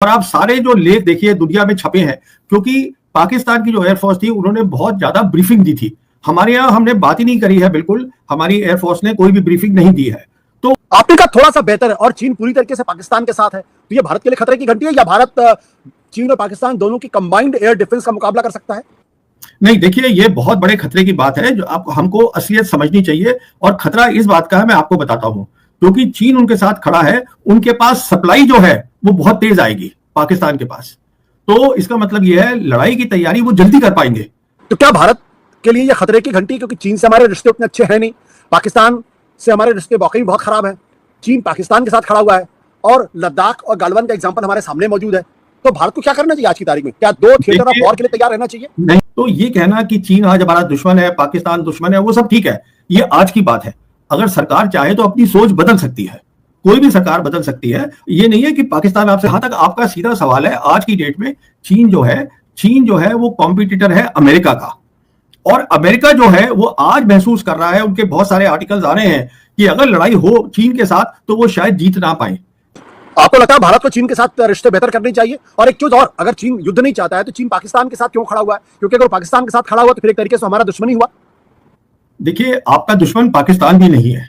और आप सारे जो लेख देखिए दुनिया में छपे हैं, क्योंकि पाकिस्तान की जो एयरफोर्स थी उन्होंने बहुत ज्यादा ब्रीफिंग दी थी। हमारे यहाँ हमने बात ही नहीं करी है, बिल्कुल हमारी एयरफोर्स ने कोई भी ब्रीफिंग नहीं दी है। तो आपने कहा थोड़ा सा बेहतर है और चीन पूरी तरीके से पाकिस्तान के साथ है, तो ये भारत के लिए खतरे की घंटी है या भारत चीन और पाकिस्तान दोनों की कंबाइंड एयर डिफेंस का मुकाबला कर सकता है? नहीं, देखिए ये बहुत बड़े खतरे की बात है जो आप हमको असलियत समझनी चाहिए। और खतरा इस बात का है, मैं आपको बताता हूं, क्योंकि चीन उनके साथ खड़ा है, उनके पास सप्लाई जो है वो बहुत तेज आएगी पाकिस्तान के पास। तो इसका मतलब ये है लड़ाई की तैयारी वो जल्दी कर पाएंगे। तो क्या भारत के लिए यह खतरे की घंटी, क्योंकि चीन से हमारे रिश्ते उतने अच्छे हैं नहीं, पाकिस्तान से हमारे रिश्ते वाकई बहुत खराब हैं, चीन पाकिस्तान के साथ खड़ा हुआ है और लद्दाख और गालवान का एग्जांपल हमारे सामने मौजूद है, तो भारत को क्या करना चाहिए आज की तारीख में? क्या दो थिएटर ऑफ वॉर के लिए तैयार रहना चाहिए? नहीं, तो ये कहना कि चीन आज हमारा दुश्मन है, पाकिस्तान दुश्मन है, वो सब ठीक है, ये आज की बात है। अगर सरकार चाहे तो अपनी सोच बदल सकती है, कोई भी सरकार बदल सकती है। ये नहीं है कि पाकिस्तान आपसे, जहां तक आपका सीधा सवाल है, आज की डेट में चीन जो है वो कॉम्पिटिटर है अमेरिका का। और अमेरिका जो है वो आज महसूस कर रहा है, उनके बहुत सारे आर्टिकल्स आ रहे हैं कि अगर लड़ाई हो चीन के साथ तो वो शायद जीत ना पाए। आपको लगता है भारत को चीन के साथ रिश्ते बेहतर करने चाहिए? और एक चीज और, अगर चीन युद्ध नहीं चाहता है तो चीन पाकिस्तान के साथ क्यों खड़ा हुआ है? क्योंकि अगर पाकिस्तान के साथ खड़ा हुआ तो फिर एक तरीके से हमारा दुश्मन ही हुआ। देखिए, आपका दुश्मन पाकिस्तान भी नहीं है,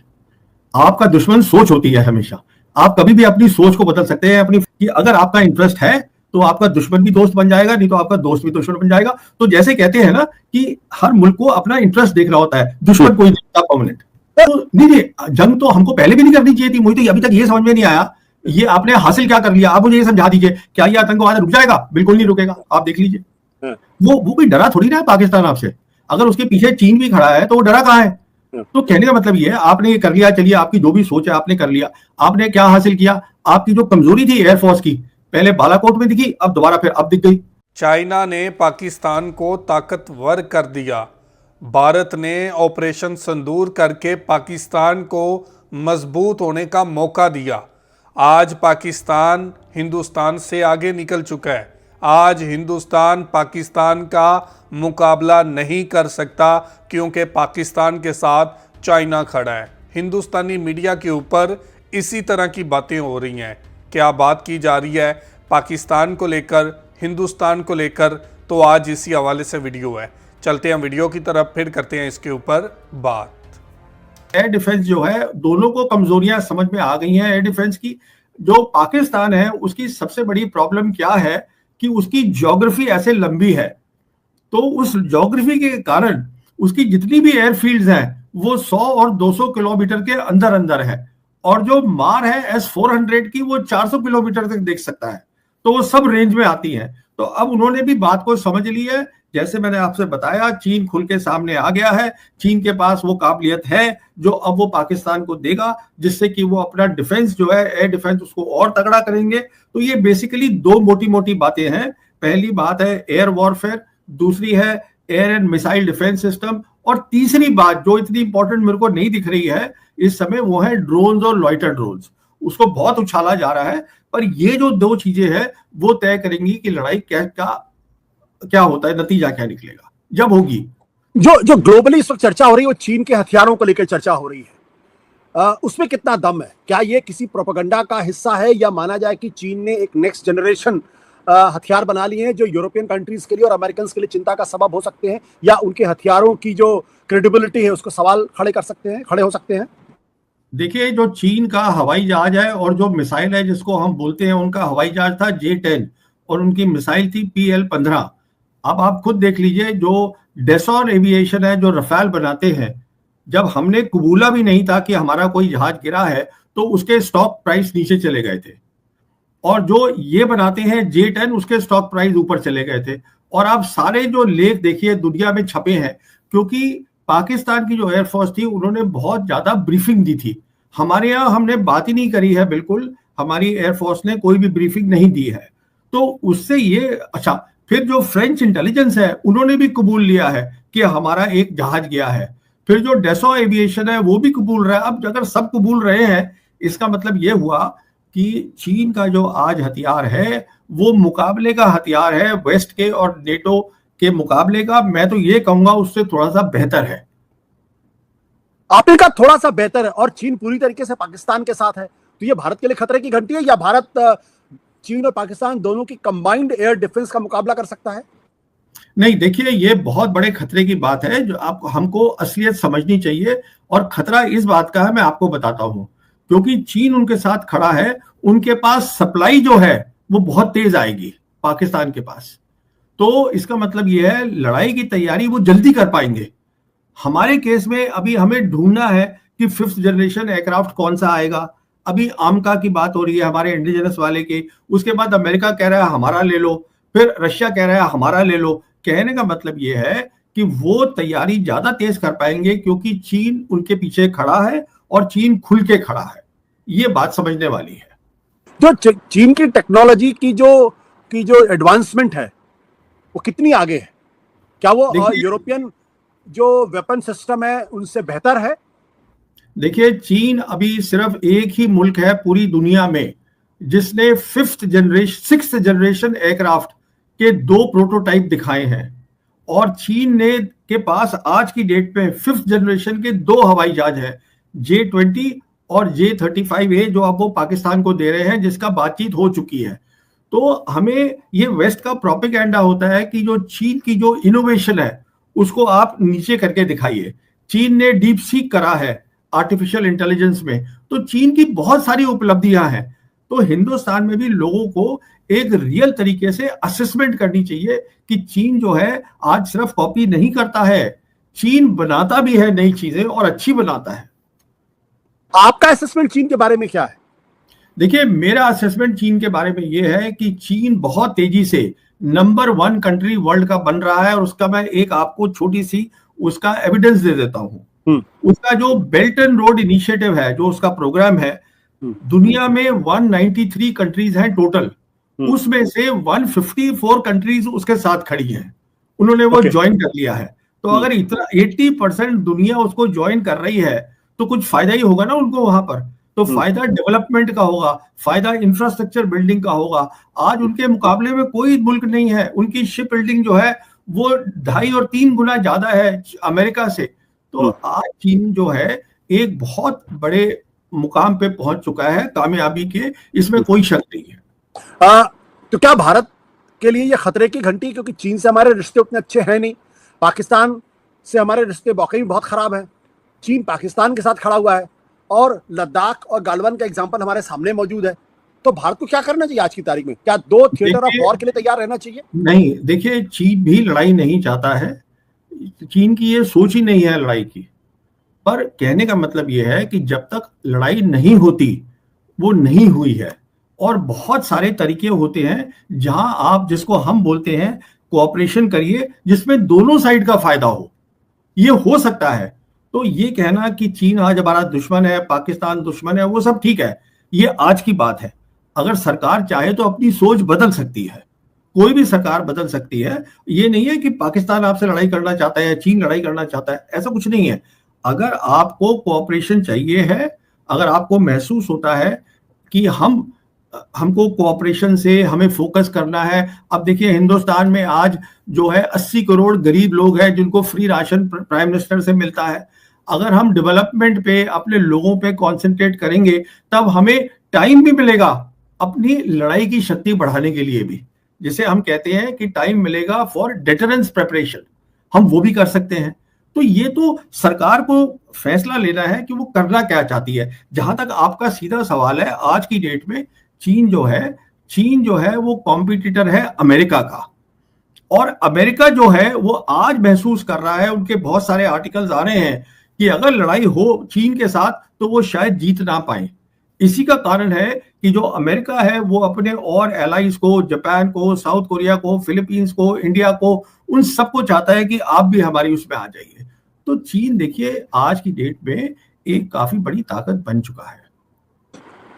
आपका दुश्मन सोच होती है हमेशा। आप कभी भी अपनी सोच को बदल सकते हैं अपनी, कि अगर आपका इंटरेस्ट है तो आपका दुश्मन भी दोस्त बन जाएगा, नहीं तो आपका दोस्त भी दुश्मन बन जाएगा। तो जैसे कहते हैं ना कि हर मुल्क को अपना इंटरेस्ट देखना होता है, दुश्मन कोई नहीं परमानेंट। तो नहीं, जंग तो हमको पहले भी नहीं करनी चाहिए थी। मुझे तो अभी तक ये समझ में नहीं आया, ये आपने हासिल क्या कर लिया? आप मुझे ये समझा दीजिए, क्या ये आतंकवाद रुक जाएगा? बिल्कुल नहीं रुकेगा, आप देख लीजिए। वो कोई डरा थोड़ी ना है पाकिस्तान आपसे। अगर उसके पीछे चीन भी खड़ा है तो वो डरा कहां है? तो कहने का मतलब ये है, आपने ये कर लिया, चलिए आपकी जो भी सोच है आपने कर लिया। आपने क्या हासिल किया? आपकी जो कमजोरी थी एयरफोर्स की, पहले बालाकोट में दिखी, अब दोबारा फिर अब दिख गई। चाइना ने पाकिस्तान को ताकतवर कर दिया। भारत ने ऑपरेशन सिंदूर करके पाकिस्तान को मजबूत होने का मौका दिया। आज पाकिस्तान हिंदुस्तान से आगे निकल चुका है। आज हिंदुस्तान पाकिस्तान का मुकाबला नहीं कर सकता, क्योंकि पाकिस्तान के साथ चाइना खड़ा है। हिंदुस्तानी मीडिया के ऊपर इसी तरह की बातें हो रही हैं। क्या बात की जा रही है पाकिस्तान को लेकर, हिंदुस्तान को लेकर, तो आज इसी हवाले से वीडियो है। चलते हैं वीडियो की तरफ, फिर करते हैं इसके ऊपर बात। एयर डिफेंस जो है, दोनों को कमजोरियां समझ में आ गई हैं एयर डिफेंस की। जो पाकिस्तान है उसकी सबसे बड़ी प्रॉब्लम क्या है कि उसकी ज्योग्राफी ऐसे लंबी है, तो उस ज्योग्राफी के कारण उसकी जितनी भी एयरफील्ड्स हैं वो 100 और 200 किलोमीटर के अंदर अंदर है। और जो मार है S-400 की, वो 400 किलोमीटर तक देख सकता है। तो वो सब रेंज में आती हैं। तो अब उन्होंने भी बात को समझ ली है। जैसे मैंने आपसे बताया, चीन खुल के सामने आ गया है। चीन के पास वो काबिलियत है जो अब वो पाकिस्तान को देगा, जिससे कि वो अपना डिफेंस जो है, एयर डिफेंस, उसको और तगड़ा करेंगे। तो ये बेसिकली दो मोटी मोटी बातें हैं। पहली बात है एयर वॉरफेयर, दूसरी है air and missile defence system, और तीसरी बात जो इतनी इंपॉर्टेंट मेरे को नहीं दिख रही है इस समय, वो है ड्रोन्स और लॉइटर ड्रोन्स। उसको बहुत उछाला जा रहा है, पर ये जो दो चीजें हैं वो तय करेंगी कि लड़ाई क्या होता है, नतीजा क्या निकलेगा जब होगी। जो ग्लोबली इस वक्त चर्चा हो रही है वो चीन के हथियारों को लेकर चर्चा हो रही है। उसमें कितना दम है? क्या ये किसी प्रोपेगेंडा का हिस्सा है, या माना जाए कि चीन ने एक नेक्स्ट जनरेशन हथियार बना लिए हैं जो यूरोपियन कंट्रीज के लिए और अमेरिकन के लिए चिंता का सबब हो सकते हैं, या उनके हथियारों की जो क्रेडिबिलिटी है उसको सवाल खड़े हो सकते हैं? देखिए, जो चीन का हवाई जहाज है और जो मिसाइल है जिसको हम बोलते हैं, उनका हवाई जहाज था J-10 और उनकी मिसाइल थी PL-15। अब आप खुद देख लीजिए, जो डेसॉन एविएशन है, जो रफाल बनाते हैं, जब हमने कबूला भी नहीं था कि हमारा कोई जहाज गिरा है, तो उसके स्टॉक प्राइस नीचे चले गए थे। और जो ये बनाते हैं J-10, उसके स्टॉक प्राइस ऊपर चले गए थे। और आप सारे जो लेख देखिए दुनिया में छपे हैं, क्योंकि पाकिस्तान की जो एयरफोर्स थी उन्होंने बहुत ज्यादा ब्रीफिंग दी थी। हमारे यहाँ हमने बात ही नहीं करी है, बिल्कुल हमारी एयरफोर्स ने कोई भी ब्रीफिंग नहीं दी है। तो उससे ये अच्छा, फिर जो फ्रेंच इंटेलिजेंस है उन्होंने भी कबूल लिया है कि हमारा एक जहाज गया है। फिर जो डेसो एविएशन है वो भी कबूल रहा है। अब अगर सब कबूल रहे हैं, इसका मतलब ये हुआ कि चीन का जो आज हथियार है वो मुकाबले का हथियार है वेस्ट के और नेटो के मुकाबले का। मैं तो ये कहूंगा उससे थोड़ा सा बेहतर है। आपने कहा थोड़ा सा बेहतर है और चीन पूरी तरीके से पाकिस्तान के साथ है, तो ये भारत के लिए खतरे की घंटी है, या भारत चीन और पाकिस्तान दोनों की कंबाइंड एयर डिफेंस का मुकाबला कर सकता है? नहीं, देखिए ये बहुत बड़े खतरे की बात है जो आप हमको असलियत समझनी चाहिए। और खतरा इस बात का है, मैं आपको बताता हूं, क्योंकि चीन उनके साथ खड़ा है, उनके पास सप्लाई जो है वो बहुत तेज आएगी पाकिस्तान के पास। तो इसका मतलब ये है लड़ाई की तैयारी वो जल्दी कर पाएंगे। हमारे केस में अभी हमें ढूंढना है कि 5th जनरेशन एयरक्राफ्ट कौन सा आएगा। अभी आमका की बात हो रही है हमारे इंडिजिनस वाले की, उसके बाद अमेरिका कह रहा है हमारा ले लो, फिर रशिया कह रहा है हमारा ले लो। कहने का मतलब ये है कि वो तैयारी ज्यादा तेज कर पाएंगे क्योंकि चीन उनके पीछे खड़ा है और चीन खुल के खड़ा है। ये बात समझने वाली है। जो चीन की टेक्नोलॉजी की जो एडवांसमेंट है वो कितनी आगे है? क्या वो यूरोपियन जो वेपन सिस्टम है उनसे बेहतर है? देखिए, चीन अभी सिर्फ एक ही मुल्क है पूरी दुनिया में जिसने 6th जनरेशन एयरक्राफ्ट के 2 प्रोटोटाइप दिखाए हैं। और चीन ने के पास आज की डेट में 5th जनरेशन के 2 हवाई जहाज है, J-20 और J-35A, जो अब वो पाकिस्तान को दे रहे हैं, जिसका बातचीत हो चुकी है। तो हमें ये वेस्ट का प्रोपेगेंडा होता है कि जो चीन की जो इनोवेशन है उसको आप नीचे करके दिखाइए। चीन ने डीप सीक करा है आर्टिफिशियल इंटेलिजेंस में, तो चीन की बहुत सारी उपलब्धियां हैं। तो हिंदुस्तान में भी लोगों को एक रियल तरीके से असेसमेंट करनी चाहिए कि चीन जो है आज सिर्फ कॉपी नहीं करता है, चीन बनाता भी है नई चीजें और अच्छी बनाता है। आपका असेसमेंट चीन के बारे में क्या है? देखिए, मेरा असेसमेंट चीन के बारे में यह है कि चीन बहुत तेजी से नंबर 1 कंट्री वर्ल्ड का बन रहा है। और उसका मैं एक आपको छोटी सी उसका एविडेंस दे देता हूं। उसका जो बेल्ट एंड रोड इनिशिएटिव है, जो उसका प्रोग्राम है, दुनिया में 193 कंट्रीज हैं टोटल, उसमें से 154 कंट्रीज उसके साथ खड़ी हैं, उन्होंने वो ज्वाइन कर लिया है। तो अगर इतना 80% दुनिया उसको ज्वाइन कर रही है तो कुछ फायदा ही होगा ना उनको वहां पर। तो फायदा डेवलपमेंट का होगा, फायदा इंफ्रास्ट्रक्चर बिल्डिंग का होगा। आज उनके मुकाबले में कोई मुल्क नहीं है, उनकी शिप बिल्डिंग जो है वो 2.5 और 3 गुना ज्यादा है अमेरिका से। तो आज चीन जो है एक बहुत बड़े मुकाम पे पहुंच चुका है कामयाबी के, इसमें कोई शक नहीं है। तो क्या भारत के लिए ये खतरे की घंटी, क्योंकि चीन से हमारे रिश्ते उतने अच्छे हैं नहीं, पाकिस्तान से हमारे रिश्ते वाकई बहुत खराब हैं, चीन पाकिस्तान के साथ खड़ा हुआ है और लद्दाख और गालवन का एग्जांपल हमारे सामने मौजूद है। तो भारत को क्या करना चाहिए आज की तारीख में? क्या 2 थिएटर ऑफ वॉर के लिए तैयार रहना चाहिए? नहीं, देखिए, चीन भी लड़ाई नहीं चाहता है, चीन की ये सोच ही नहीं है लड़ाई की। पर कहने का मतलब ये है कि जब तक लड़ाई नहीं होती वो नहीं हुई है। और बहुत सारे तरीके होते हैं जहां आप, जिसको हम बोलते हैं कोऑपरेशन करिए, जिसमें दोनों साइड का फायदा हो, ये हो सकता है। तो ये कहना कि चीन आज हमारा दुश्मन है, पाकिस्तान दुश्मन है, वो सब ठीक है, ये आज की बात है। अगर सरकार चाहे तो अपनी सोच बदल सकती है, कोई भी सरकार बदल सकती है। ये नहीं है कि पाकिस्तान आपसे लड़ाई करना चाहता है या चीन लड़ाई करना चाहता है, ऐसा कुछ नहीं है। अगर आपको कोऑपरेशन चाहिए है, अगर आपको महसूस होता है कि हमको कोऑपरेशन से हमें फोकस करना है। अब देखिए, हिंदुस्तान में आज जो है 80 करोड़ गरीब लोग हैं जिनको फ्री राशन प्राइम मिनिस्टर से मिलता है। अगर हम डेवलपमेंट पे, अपने लोगों पे कंसंट्रेट करेंगे, तब हमें टाइम भी मिलेगा अपनी लड़ाई की शक्ति बढ़ाने के लिए भी। जिसे हम कहते हैं कि टाइम मिलेगा फॉर डेटरेंस प्रिपरेशन, हम वो भी कर सकते हैं। तो ये तो सरकार को फैसला लेना है कि वो करना क्या चाहती है। जहां तक आपका सीधा सवाल है, आज की डेट में चीन जो है वो कॉम्पिटिटर है अमेरिका का। और अमेरिका जो है वो आज महसूस कर रहा है, उनके बहुत सारे आर्टिकल्स आ रहे हैं कि अगर लड़ाई हो चीन के साथ तो वो शायद जीत ना पाए। इसी का कारण है कि जो अमेरिका है वो अपने और एलाइज को, जापान को, साउथ कोरिया को, फिलीपींस को, इंडिया को, उन सबको चाहता है कि आप भी हमारी उसमें आ जाइए। तो चीन देखिए आज की डेट में एक काफी बड़ी ताकत बन चुका है।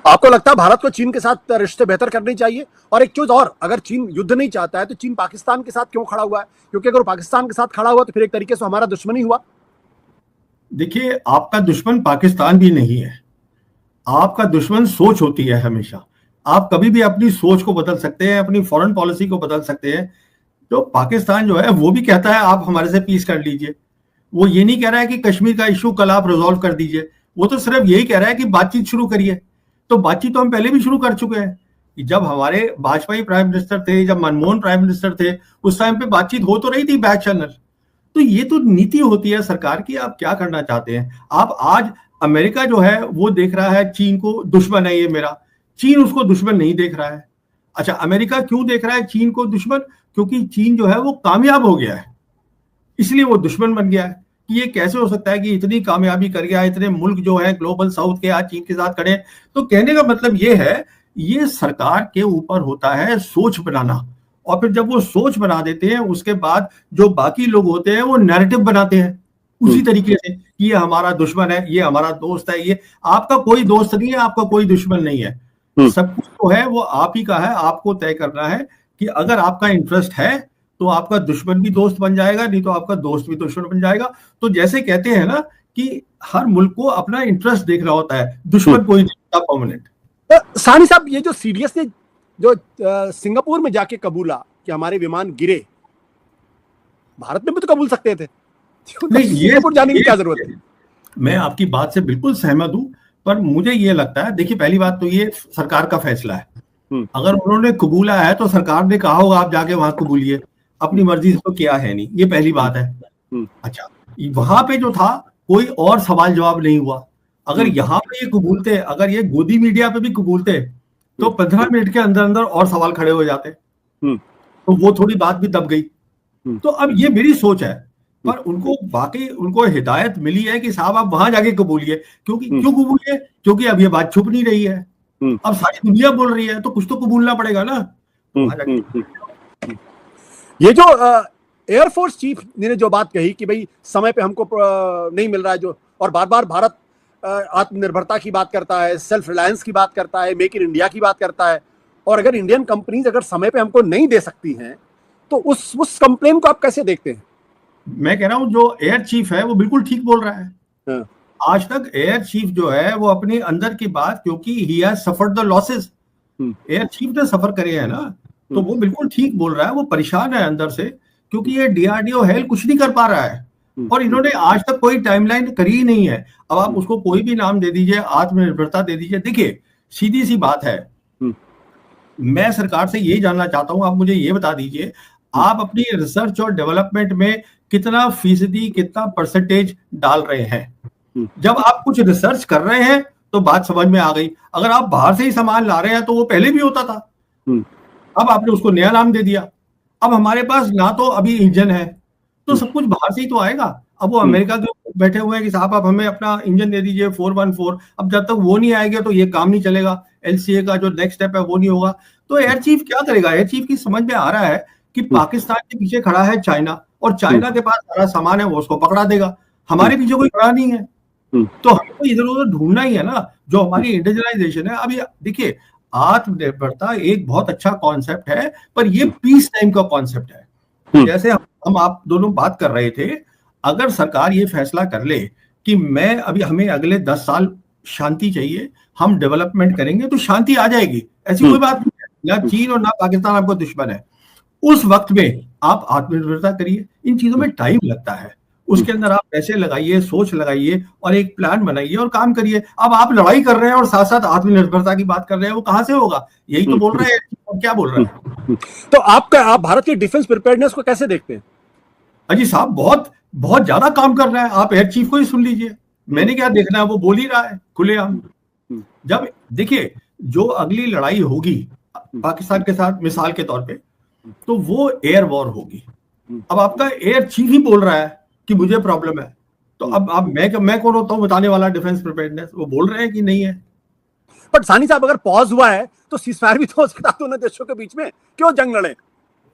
आपको लगता है भारत को चीन के साथ रिश्ते बेहतर करने चाहिए? और एक चीज और, अगर चीन युद्ध नहीं चाहता है तो चीन पाकिस्तान के साथ क्यों खड़ा हुआ है? क्योंकि अगर पाकिस्तान के साथ खड़ा हुआ तो फिर एक तरीके से हमारा दुश्मन ही हुआ। देखिए, आपका दुश्मन पाकिस्तान भी नहीं है, आपका दुश्मन सोच होती है हमेशा। आप कभी भी अपनी सोच को बदल सकते हैं, अपनी फॉरेन पॉलिसी को बदल सकते हैं। तो पाकिस्तान जो है वो भी कहता है आप हमारे से पीस कर लीजिए। वो ये नहीं कह रहा है कि कश्मीर का इशू कल आप रिजॉल्व कर दीजिए, वो तो सिर्फ यही कह रहा है कि बातचीत शुरू करिए। तो बातचीत तो हम पहले भी शुरू कर चुके हैं। जब हमारे वाजपेयी प्राइम मिनिस्टर थे, जब मनमोहन प्राइम मिनिस्टर थे, उस टाइम पे बातचीत हो तो रही थी बैक चैनल। तो ये तो नीति होती है सरकार की, आप क्या करना चाहते हैं। आप आज अमेरिका जो है वो देख रहा है चीन को दुश्मन है ये मेरा, चीन उसको दुश्मन नहीं देख रहा है। अच्छा, अमेरिका क्यों देख रहा है चीन को दुश्मन? क्योंकि चीन जो है वो कामयाब हो गया है, इसलिए वो दुश्मन बन गया है। कि ये कैसे हो सकता है कि इतनी कामयाबी कर गया, इतने मुल्क जो है ग्लोबल साउथ के आज चीन के साथ खड़े हैं। तो कहने का मतलब ये है, ये सरकार के ऊपर होता है सोच बनाना, और फिर जब वो सोच बना देते हैं उसके बाद जो बाकी लोग होते हैं वो नैरेटिव बनाते हैं उसी तरीके से कि ये हमारा दुश्मन है, ये हमारा दोस्त है। ये आपका कोई दोस्त नहीं है, आपका कोई दुश्मन नहीं है, सब कुछ तो है वो आप ही का है। आपको तय करना है कि अगर आपका इंटरेस्ट है तो आपका दुश्मन भी दोस्त बन जाएगा, नहीं तो आपका दोस्त भी दुश्मन बन जाएगा। तो जैसे कहते हैं ना कि हर मुल्क को अपना इंटरेस्ट देख रहा होता है, दुश्मन कोई नहीं होता परमानेंट। सानी साहब, ये जो सीडीएस ने जो सिंगापुर में जाके कबूला कि हमारे विमान गिरे, भारत में भी तो कबूल सकते थे, नहीं, ये सिंगापुर जाने की क्या जरूरत थी? मैं आपकी बात से बिल्कुल सहमत हूं, पर मुझे ये लगता है, देखिए पहली बात तो ये सरकार का फैसला है। अगर उन्होंने कबूला है तो सरकार ने कहा होगा आप जाके वहां कबूलिए, अपनी मर्जी से तो किया है नहीं, ये पहली बात है। अच्छा, वहां पे जो था कोई और सवाल जवाब नहीं हुआ। अगर यहाँ पे ये कबूलते, अगर ये गोदी मीडिया पे भी कबूलते तो 15 मिनट के अंदर अंदर और सवाल खड़े हो जाते, तो वो थोड़ी बात भी दब गई। तो अब ये मेरी सोच है, पर उनको वाकई उनको हिदायत मिली है कि साहब आप वहां जाके कबूलिए। क्योंकि क्यों कबूलिए? क्योंकि अब ये बात छुप नहीं रही है, अब सारी दुनिया बोल रही है, तो कुछ तो कबूलना पड़ेगा ना। ये जो एयरफोर्स चीफ ने जो बात कही कि भाई समय पे हमको नहीं मिल रहा है, जो और बार बार भारत आत्मनिर्भरता की बात करता है, सेल्फ रिलायंस की बात करता है, मेक इन इंडिया की बात करता है, और अगर इंडियन कंपनीज अगर समय पे हमको नहीं दे सकती हैं तो उस कंप्लेन को आप कैसे देखते हैं? मैं कह रहा हूं जो एयर चीफ है वो बिल्कुल ठीक बोल रहा है। आज तक एयर चीफ जो है वो अपने अंदर की बात, क्योंकि he has suffered the losses, air chief ने सफर करे हैं ना, तो वो बिल्कुल ठीक बोल रहा है। वो परेशान है अंदर से, क्योंकि ये डीआरडीओ हेल कुछ नहीं कर पा रहा है, और इन्होंने आज तक कोई टाइमलाइन करी ही नहीं है। अब आप उसको कोई भी नाम दे दीजिए, आत्मनिर्भरता दे दीजिए। देखिए सीधी सी बात है, मैं सरकार से यही जानना चाहता हूं, आप मुझे ये बता दीजिए, आप अपनी रिसर्च और डेवलपमेंट में कितना फीसदी, कितना परसेंटेज डाल रहे हैं। जब आप कुछ रिसर्च कर रहे हैं तो बात समझ में आ गई। अगर आप बाहर से ही सामान ला रहे हैं तो वो पहले भी होता था, अब आपने उसको नया नाम दे दिया। अब हमारे पास ना तो अभी इंजन है, तो सब कुछ बाहर से ही तो आएगा। अब वो अमेरिका के बैठे हुए हैं कि साहब आप हमें अपना इंजन दे दीजिए 414। अब जब तक वो नहीं आएगा तो ये काम नहीं चलेगा, एलसीए का जो नेक्स्ट स्टेप है वो नहीं होगा। तो एयर चीफ क्या करेगा? एयर चीफ की समझ में आ रहा है कि पाकिस्तान के पीछे खड़ा है चाइना, और चाइना के पास सारा सामान है, वो उसको पकड़ा देगा। हमारे पीछे कोई खड़ा नहीं है, तो हमको इधर उधर ढूंढना ही है ना, जो हमारी इंडिविजुअलाइजेशन है। अभी देखिए, आत्मनिर्भरता एक बहुत अच्छा कॉन्सेप्ट है, पर ये पीस टाइम का कॉन्सेप्ट है। जैसे हम आप दोनों बात कर रहे थे, अगर सरकार ये फैसला कर ले कि मैं अभी हमें अगले 10 साल शांति चाहिए, हम डेवलपमेंट करेंगे, तो शांति आ जाएगी, ऐसी कोई बात नहीं है। ना चीन और ना पाकिस्तान आपको दुश्मन है। उस वक्त में आप आत्मनिर्भरता करिए। इन चीजों में टाइम लगता है, उसके अंदर आप पैसे लगाइए, सोच लगाइए, और एक प्लान बनाइए और काम करिए। अब आप लड़ाई कर रहे हैं और साथ साथ आत्मनिर्भरता की बात कर रहे हैं, वो कहां से होगा? यही तो बोल रहे हैं, और क्या बोल रहे हैं। तो आप भारत की डिफेंस प्रिपेयर्डनेस को कैसे देखते हैं? अजी साहब बहुत बहुत ज्यादा काम कर रहा है। आप एयर चीफ को ही सुन लीजिए, मैंने क्या देखना है, वो बोल ही रहा है खुलेआम। जब देखिए जो अगली लड़ाई होगी पाकिस्तान के साथ मिसाल के तौर पे, तो वो एयर वॉर होगी। अब आपका एयर चीफ ही बोल रहा है कि मुझे प्रॉब्लम है, तो अब मैं कौन होता हूं बताने वाला डिफेंस प्रिपेयर्डनेस? वो बोल रहे हैं कि नहीं है। बट सानी साहब, अगर पॉज हुआ है तो सीजफायर भी तो हो सकता है दोनों देशों के बीच में, क्यों जंग लड़े?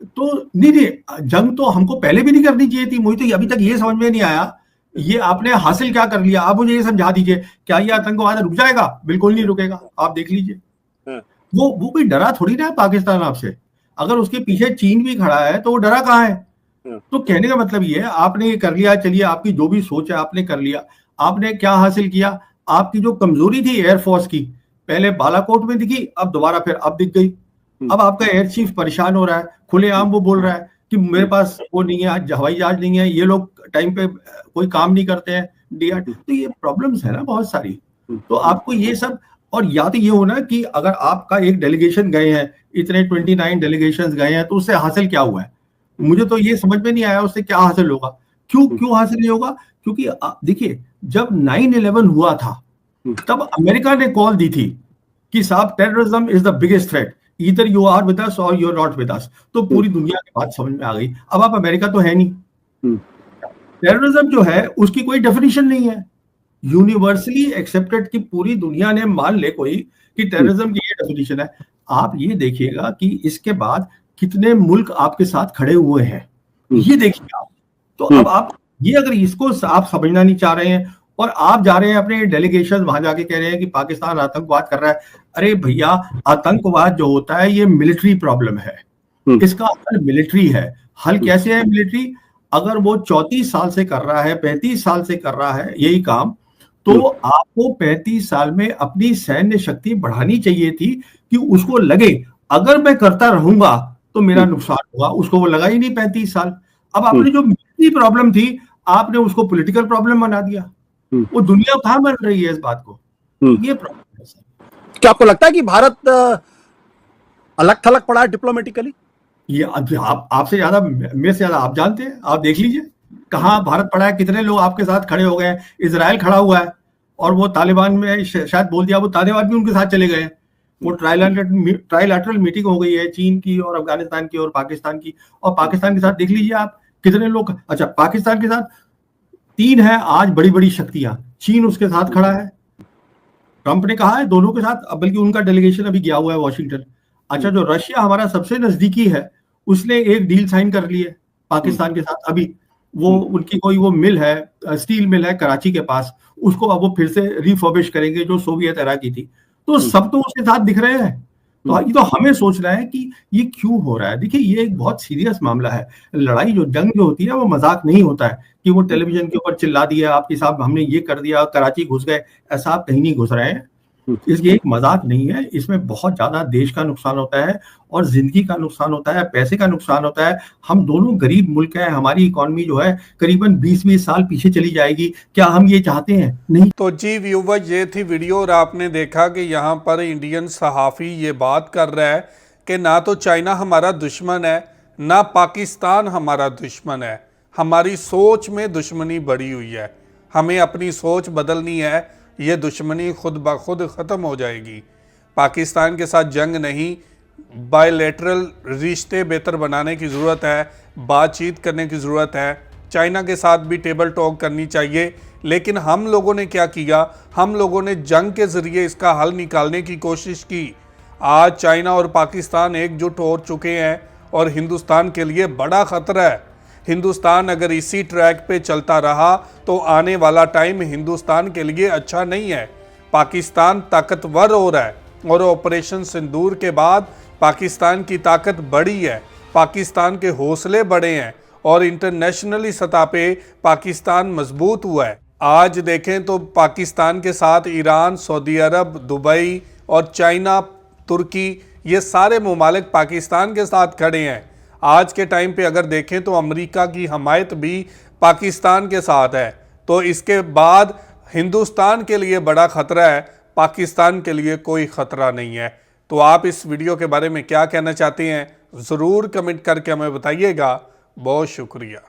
तो नहीं, जंग तो हमको पहले भी नहीं करनी चाहिए थी। मुझे तो अभी तक ये समझ में नहीं आया, ये आपने हासिल क्या कर लिया? आप मुझे ये समझा दीजिए, क्या ये आतंकवाद रुक जाएगा? बिल्कुल नहीं रुकेगा, आप देख लीजिए। वो कोई डरा थोड़ी ना है पाकिस्तान आपसे। अगर उसके पीछे चीन भी खड़ा है तो वो डरा कहाँ है? तो कहने का मतलब ये है, आपने ये कर लिया, चलिए आपकी जो भी सोच है आपने कर लिया। आपने क्या हासिल किया? आपकी जो कमजोरी थी एयरफोर्स की, पहले बालाकोट में दिखी, अब दोबारा फिर अब दिख गई। अब आपका एयर चीफ परेशान हो रहा है, खुलेआम वो बोल रहा है कि मेरे पास वो नहीं है, हवाई जहाज नहीं है, ये लोग टाइम पे कोई काम नहीं करते हैं, डीआर। तो ये प्रॉब्लम्स है ना बहुत सारी। तो आपको ये सब और या तो ये हो ना कि अगर आपका एक डेलीगेशन गए हैं, इतने 29 डेलीगेशंस गए हैं, तो उससे हासिल क्या हुआ है? मुझे तो ये समझ में नहीं आया उससे क्या हासिल होगा। क्यों क्यों हासिल नहीं होगा? क्योंकि देखिए, जब 9/11 हुआ था तब अमेरिका ने कॉल दी थी कि साहब terrorism is the biggest threat, either you are with us or you are not with us. तो पूरी दुनिया की बात समझ में आ गई। अब आप अमेरिका तो है नहीं, टेररिज्म जो है उसकी कोई डेफिनेशन नहीं है, यूनिवर्सली एक्सेप्टेड कि पूरी दुनिया ने मान ले कोई कि टेररिज्म की ये डेफिनेशन है। आप ये देखिएगा कि इसके बाद कितने मुल्क आपके साथ खड़े हुए हैं, ये देखिए आप। तो अब आप ये अगर इसको आप समझना नहीं चाह रहे हैं और आप जा रहे हैं अपने डेलीगेशन वहां जाके कह रहे हैं कि पाकिस्तान आतंकवाद कर रहा है। अरे भैया, आतंकवाद जो होता है ये मिलिट्री प्रॉब्लम है, इसका हल मिलिट्री है। हल कैसे है मिलिट्री? अगर वो 34 साल से कर रहा है, 35 साल से कर रहा है यही काम, तो आपको 35 साल में अपनी सैन्य शक्ति बढ़ानी चाहिए थी कि उसको लगे अगर मैं करता रहूंगा तो मेरा नुकसान होगा। उसको वो लगा ही नहीं 35 साल। अब आपने जो मिलिट्री प्रॉब्लम थी आपने उसको पॉलिटिकल प्रॉब्लम बना दिया। वो दुनिया कहां मान रही है इस बात को? ये प्रॉब्लम है सर। क्या आपको लगता है कि भारत अलग थलग पड़ा है डिप्लोमेटिकली? ये आपसे ज्यादा, मेरे से ज्यादा आप जानते हैं। आप देख लीजिए कहाँ भारत पड़ा है, कितने लोग आपके साथ खड़े हो गए हैं। इजराइल खड़ा हुआ है और वो तालिबान में शायद बोल दिया, वो तालिबान भी उनके साथ चले गए। वो ट्राइलैटरल मीटिंग हो गई है चीन की और अफगानिस्तान की और पाकिस्तान की। और पाकिस्तान के साथ देख लीजिए आप कितने लोग। अच्छा, पाकिस्तान के साथ 3 है आज बड़ी बड़ी शक्तियां, चीन उसके साथ खड़ा है, ट्रंप ने कहा है दोनों के साथ, बल्कि उनका डेलीगेशन अभी गया हुआ है वॉशिंगटन। अच्छा, जो रशिया हमारा सबसे नजदीकी है उसने एक डील साइन कर ली है पाकिस्तान के साथ। अभी वो उनकी कोई वो मिल है, स्टील मिल है कराची के पास, उसको अब वो फिर से रिफर्बिश करेंगे जो सोवियत एरा की थी। तो सब तो उसके साथ दिख रहे हैं। तो ये तो हमें सोचना है कि ये क्यों हो रहा है। देखिए, ये एक बहुत सीरियस मामला है। लड़ाई जो जंग जो होती है वो मजाक नहीं होता है कि वो टेलीविजन के ऊपर चिल्ला दिया आपकी साहब हमने ये कर दिया, कराची घुस गए। ऐसा आप कहीं नहीं घुस रहे हैं। इसलिए एक मजाक नहीं है, इसमें बहुत ज्यादा देश का नुकसान होता है और जिंदगी का नुकसान होता है, पैसे का नुकसान होता है। हम दोनों गरीब मुल्क हैं, हमारी इकोनॉमी जो है करीबन 20-20 साल पीछे चली जाएगी। क्या हम ये चाहते हैं? नहीं। तो जी व्यूवर, ये थी वीडियो और आपने देखा कि यहाँ पर इंडियन सहाफ़ी ये बात कर रहा है कि ना तो चाइना हमारा दुश्मन है, ना पाकिस्तान हमारा दुश्मन है। हमारी सोच में दुश्मनी बढ़ी हुई है, हमें अपनी सोच बदलनी है। ये दुश्मनी खुद ब खुद ख़त्म हो जाएगी। पाकिस्तान के साथ जंग नहीं, बायलैटरल रिश्ते बेहतर बनाने की ज़रूरत है, बातचीत करने की ज़रूरत है। चाइना के साथ भी टेबल टॉक करनी चाहिए। लेकिन हम लोगों ने क्या किया? हम लोगों ने जंग के ज़रिए इसका हल निकालने की कोशिश की। आज चाइना और पाकिस्तान एकजुट हो चुके हैं और हिंदुस्तान के लिए बड़ा ख़तरा है। हिंदुस्तान अगर इसी ट्रैक पे चलता रहा तो आने वाला टाइम हिंदुस्तान के लिए अच्छा नहीं है। पाकिस्तान ताकतवर हो रहा है और ऑपरेशन सिंदूर के बाद पाकिस्तान की ताकत बढ़ी है, पाकिस्तान के हौसले बढ़े हैं और इंटरनेशनली सतह पे पाकिस्तान मजबूत हुआ है। आज देखें तो पाकिस्तान के साथ ईरान, सऊदी अरब, दुबई और चाइना, तुर्की, ये सारे ममालिक पाकिस्तान के साथ खड़े हैं। आज के टाइम पे अगर देखें तो अमेरिका की हमायत भी पाकिस्तान के साथ है। तो इसके बाद हिंदुस्तान के लिए बड़ा ख़तरा है, पाकिस्तान के लिए कोई ख़तरा नहीं है। तो आप इस वीडियो के बारे में क्या कहना चाहते हैं ज़रूर कमेंट करके हमें बताइएगा। बहुत शुक्रिया।